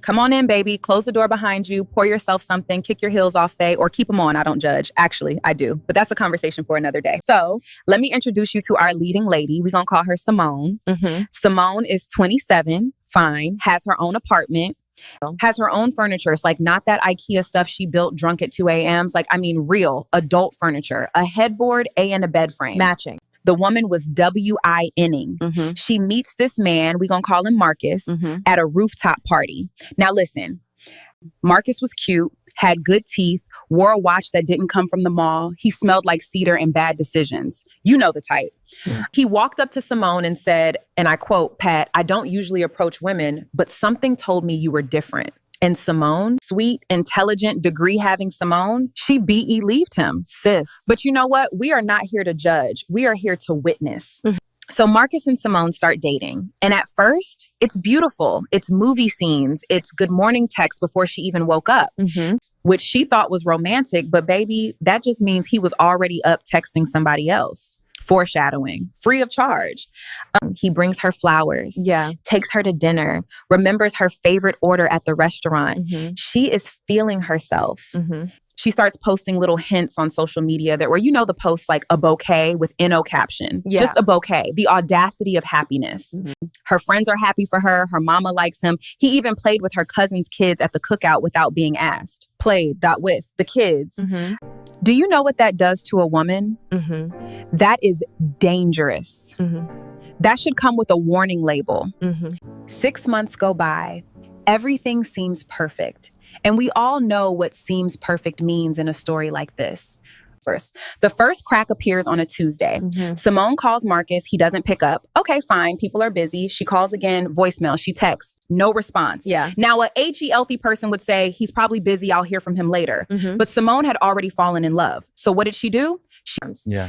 Come on in, baby. Close the door behind you. Pour yourself something. Kick your heels off, Faye, or keep them on. I don't judge. Actually, I do. But that's a conversation for another day. So let me introduce you to our leading lady. We're going to call her Simone. Simone is 27, fine, has her own apartment. Has her own furniture. It's like not that IKEA stuff she built drunk at 2 a.m. It's like, I mean, real adult furniture, a headboard, and a bed frame. Matching. The woman was WINing. She meets this man, we're going to call him Marcus, at a rooftop party. Now listen, Marcus was cute, had good teeth, wore a watch that didn't come from the mall. He smelled like cedar and bad decisions. You know the type. He walked up to Simone and said, and I quote, "Pat, I don't usually approach women, but something told me you were different." And Simone, sweet, intelligent, degree-having Simone, she BE-leaved him, sis. But you know what? We are not here to judge. We are here to witness. So Marcus and Simone start dating. And at first, it's beautiful. It's movie scenes. It's good morning text before she even woke up, which she thought was romantic. But baby, that just means he was already up texting somebody else. Foreshadowing, free of charge. He brings her flowers, takes her to dinner, remembers her favorite order at the restaurant. She is feeling herself. She starts posting little hints on social media that where, you know, the post like a bouquet with NO caption, just a bouquet, the audacity of happiness. Her friends are happy for her. Her mama likes him. He even played with her cousin's kids at the cookout without being asked. Played, got with the kids. Do you know what that does to a woman? That is dangerous. That should come with a warning label. 6 months go by. Everything seems perfect. And we all know what seems perfect means in a story like this. The first crack appears on a Tuesday. Simone calls Marcus. He doesn't pick up. Okay, fine. People are busy. She calls again. Voicemail. She texts. No response. Now, a H-E-L-T person would say, he's probably busy. I'll hear from him later. But Simone had already fallen in love. So what did she do?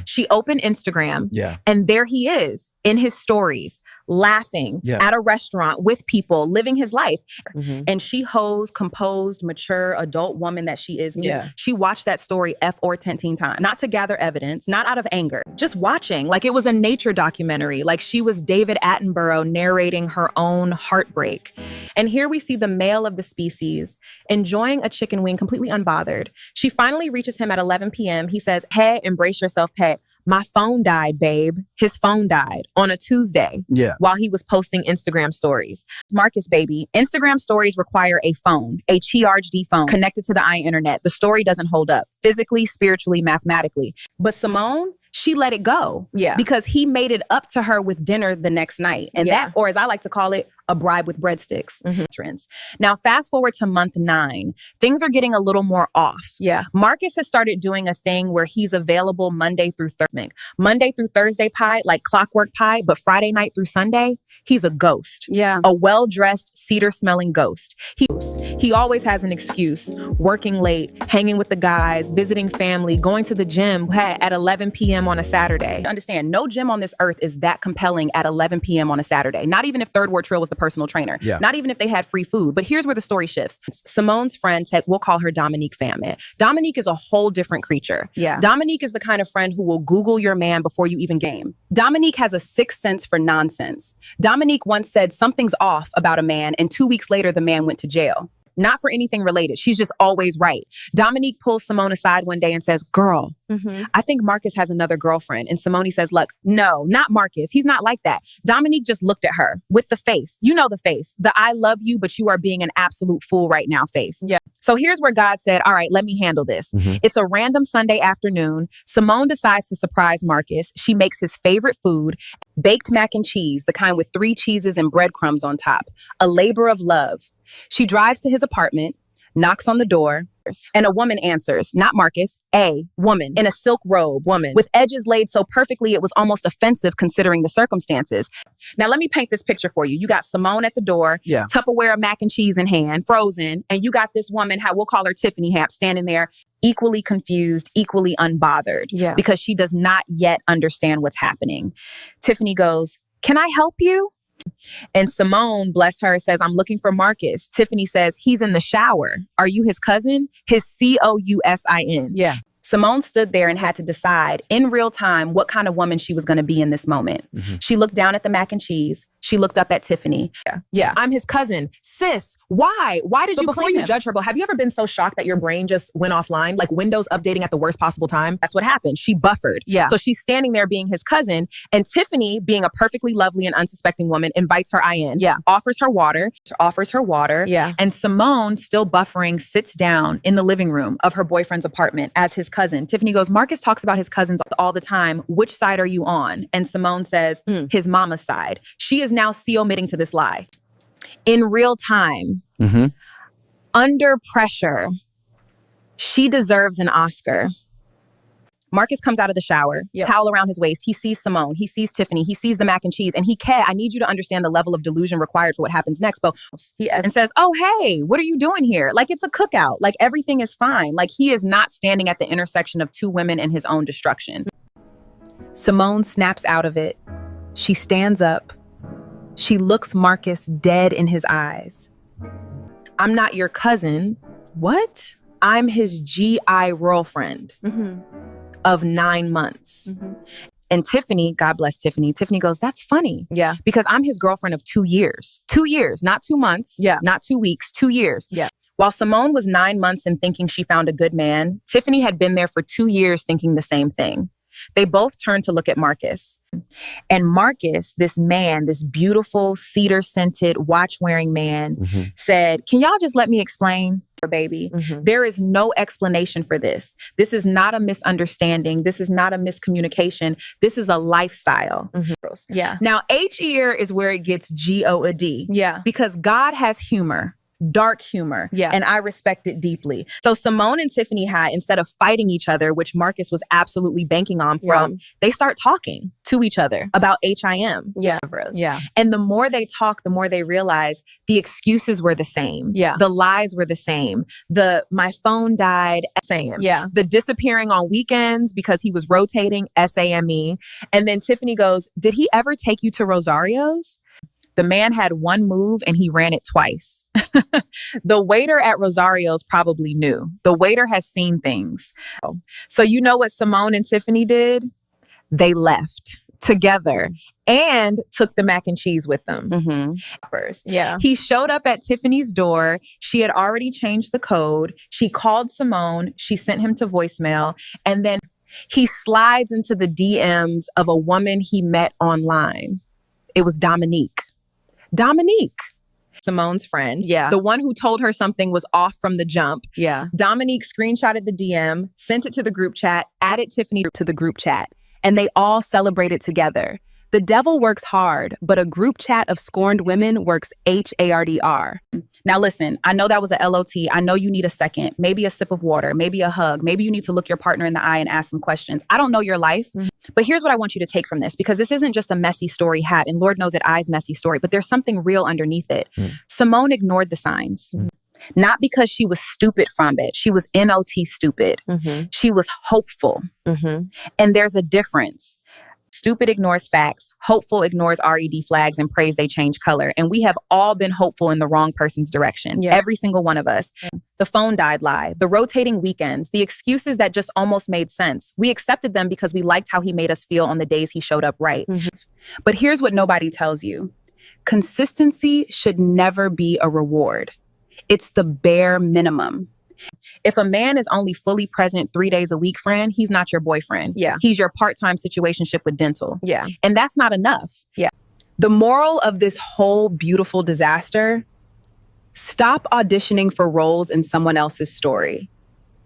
She opened Instagram. And there he is in his stories, laughing at a restaurant with people, living his life. And she composed, mature, adult woman that she is. She watched that story or 10 times, not to gather evidence, not out of anger, just watching like it was a nature documentary, like she was David Attenborough narrating her own heartbreak. And here we see the male of the species enjoying a chicken wing completely unbothered. She finally reaches him at 11 p.m. He says, "Hey, embrace yourself, Pat. My phone died, babe." His phone died on a Tuesday while he was posting Instagram stories. Marcus, baby, Instagram stories require a phone, a CHD phone connected to the internet. The story doesn't hold up physically, spiritually, mathematically. But Simone, she let it go because he made it up to her with dinner the next night. And that, or as I like to call it, a bribe with breadsticks. Now, fast forward to month 9. Things are getting a little more off. Marcus has started doing a thing where he's available Monday through Thursday. Monday through Thursday pie, like clockwork pie, but Friday night through Sunday, he's a ghost. A well-dressed, cedar-smelling ghost. He always has an excuse. Working late, hanging with the guys, visiting family, going to the gym at 11 p.m. on a Saturday. Understand, no gym on this earth is that compelling at 11 p.m. on a Saturday. Not even if Third Ward Trill was the personal trainer. Not even if they had free food. But here's where the story shifts. Simone's friend, we'll call her Dominique Famine. Dominique is a whole different creature. Dominique is the kind of friend who will Google your man before you even game. Dominique has a sixth sense for nonsense. Dominique once said something's off about a man, and 2 weeks later, the man went to jail. Not for anything related. She's just always right. Dominique pulls Simone aside one day and says, "Girl, I think Marcus has another girlfriend." And Simone says, "Look, no, not Marcus. He's not like that." Dominique just looked at her with the face. You know the face. The "I love you, but you are being an absolute fool right now" face. So here's where God said, all right, let me handle this. It's a random Sunday afternoon. Simone decides to surprise Marcus. She makes his favorite food, baked mac and cheese, the kind with 3 cheeses and breadcrumbs on top. A labor of love. She drives to his apartment, knocks on the door, and a woman answers. Not Marcus, a woman in a silk robe, with edges laid so perfectly it was almost offensive considering the circumstances. Now, let me paint this picture for you. You got Simone at the door, Tupperware of mac and cheese in hand, frozen, and you got this woman, we'll call her Tiffany Hamp, standing there, equally confused, equally unbothered, because she does not yet understand what's happening. Tiffany goes, "Can I help you?" And Simone, bless her, says, "I'm looking for Marcus." Tiffany says, "He's in the shower. Are you his cousin?" His COUSIN. Simone stood there and had to decide in real time what kind of woman she was going to be in this moment. She looked down at the mac and cheese, She looked up at Tiffany. Yeah. I'm his cousin. Sis, why? Why did you claim Before you him? judge her, but have you ever been so shocked that your brain just went offline? Like Windows updating at the worst possible time? That's what happened. She buffered. Yeah. So she's standing there being his cousin, and Tiffany, being a perfectly lovely and unsuspecting woman, invites her in. Yeah. Offers her water. Yeah. And Simone, still buffering, sits down in the living room of her boyfriend's apartment as his cousin. Tiffany goes, Marcus talks about his cousins all the time. Which side are you on? And Simone says, his mama's side. She is now omitting to this lie. In real time, under pressure, she deserves an Oscar. Marcus comes out of the shower, towel around his waist. He sees Simone. He sees Tiffany. He sees the mac and cheese. And I need you to understand the level of delusion required for what happens next. But and says, oh, hey, what are you doing here? Like, it's a cookout. Like, everything is fine. Like, he is not standing at the intersection of two women and his own destruction. Simone snaps out of it. She stands up. She looks Marcus dead in his eyes. I'm not your cousin. What? I'm his GI girlfriend of 9 months. And Tiffany, God bless Tiffany, Tiffany goes, that's funny. Yeah. Because I'm his girlfriend of 2 years. 2 years, not 2 months. Yeah. Not 2 weeks, 2 years. Yeah. While Simone was 9 months and thinking she found a good man, Tiffany had been there for 2 years thinking the same thing. They both turned to look at Marcus. And Marcus, this man, this beautiful cedar-scented, watch-wearing man, said, can y'all just let me explain, baby? There is no explanation for this. This is not a misunderstanding. This is not a miscommunication. This is a lifestyle. Yeah. Now, H-ear is where it gets G-O-A-D. Yeah. Because God has humor. Dark humor. Yeah. And I respect it deeply. So Simone and Tiffany had, instead of fighting each other, which Marcus was absolutely banking on from, they start talking to each other about HIM. Yeah. Yeah. And the more they talk, the more they realize the excuses were the same. Yeah. The lies were the same. My phone died, same. Yeah. The disappearing on weekends because he was rotating, SAME. And then Tiffany goes, did he ever take you to Rosario's? The man had one move and he ran it twice. The waiter at Rosario's probably knew. The waiter has seen things. So you know what Simone and Tiffany did? They left together and took the mac and cheese with them. First. Yeah. He showed up at Tiffany's door. She had already changed the code. She called Simone. She sent him to voicemail. And then he slides into the DMs of a woman he met online. It was Dominique, Simone's friend. Yeah. The one who told her something was off from the jump. Yeah. Dominique screenshotted the DM, sent it to the group chat, added Tiffany to the group chat, and they all celebrated together. The devil works hard, but a group chat of scorned women works HARDR. Now listen, I know that was a LOT. I know you need a second, maybe a sip of water, maybe a hug. Maybe you need to look your partner in the eye and ask some questions. I don't know your life, but here's what I want you to take from this, because this isn't just a messy story hat, and Lord knows it I's messy story, but there's something real underneath it. Simone ignored the signs. Not because she was stupid from it. She was NOT stupid. She was hopeful. And there's a difference. Stupid ignores facts. Hopeful ignores RED flags and prays they change color. And we have all been hopeful in the wrong person's direction. Yeah. Every single one of us. The phone died lie. The rotating weekends. The excuses that just almost made sense. We accepted them because we liked how he made us feel on the days he showed up right. But here's what nobody tells you. Consistency should never be a reward. It's the bare minimum. If a man is only fully present 3 days a week, friend, he's not your boyfriend. Yeah. He's your part-time situationship with dental. Yeah. And that's not enough. Yeah. The moral of this whole beautiful disaster, stop auditioning for roles in someone else's story.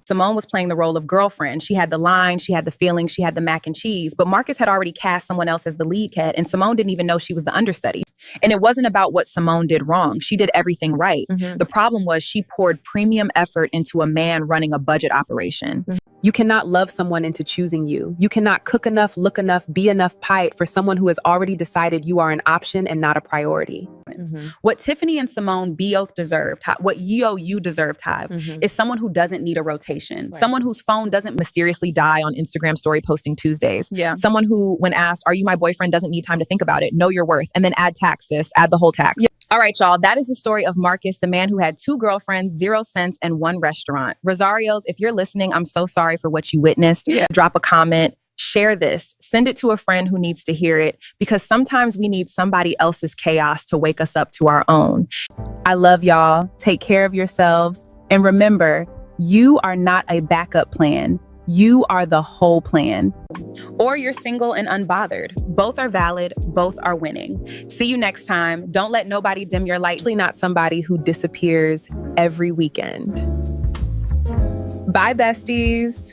Simone was playing the role of girlfriend. She had the line, she had the feeling, she had the mac and cheese. But Marcus had already cast someone else as the lead cat, and Simone didn't even know she was the understudy. And it wasn't about what Simone did wrong. She did everything right. The problem was she poured premium effort into a man running a budget operation. You cannot love someone into choosing you. You cannot cook enough, look enough, be enough pite for someone who has already decided you are an option and not a priority. What Tiffany and Simone both deserved, what you deserve, Tive, is someone who doesn't need a rotation. Right. Someone whose phone doesn't mysteriously die on Instagram story posting Tuesdays. Yeah. Someone who, when asked, are you my boyfriend, doesn't need time to think about it. Know your worth. And then add tax, sis. Add the whole tax. Yeah. All right, y'all. That is the story of Marcus, the man who had 2 girlfriends, 0 cents, and 1 restaurant. Rosario's, if you're listening, I'm so sorry for what you witnessed. Yeah. Drop a comment. Share this. Send it to a friend who needs to hear it, because sometimes we need somebody else's chaos to wake us up to our own. I love y'all. Take care of yourselves. And remember, you are not a backup plan. You are the whole plan. Or you're single and unbothered. Both are valid. Both are winning. See you next time. Don't let nobody dim your light. Especially not somebody who disappears every weekend. Bye, besties.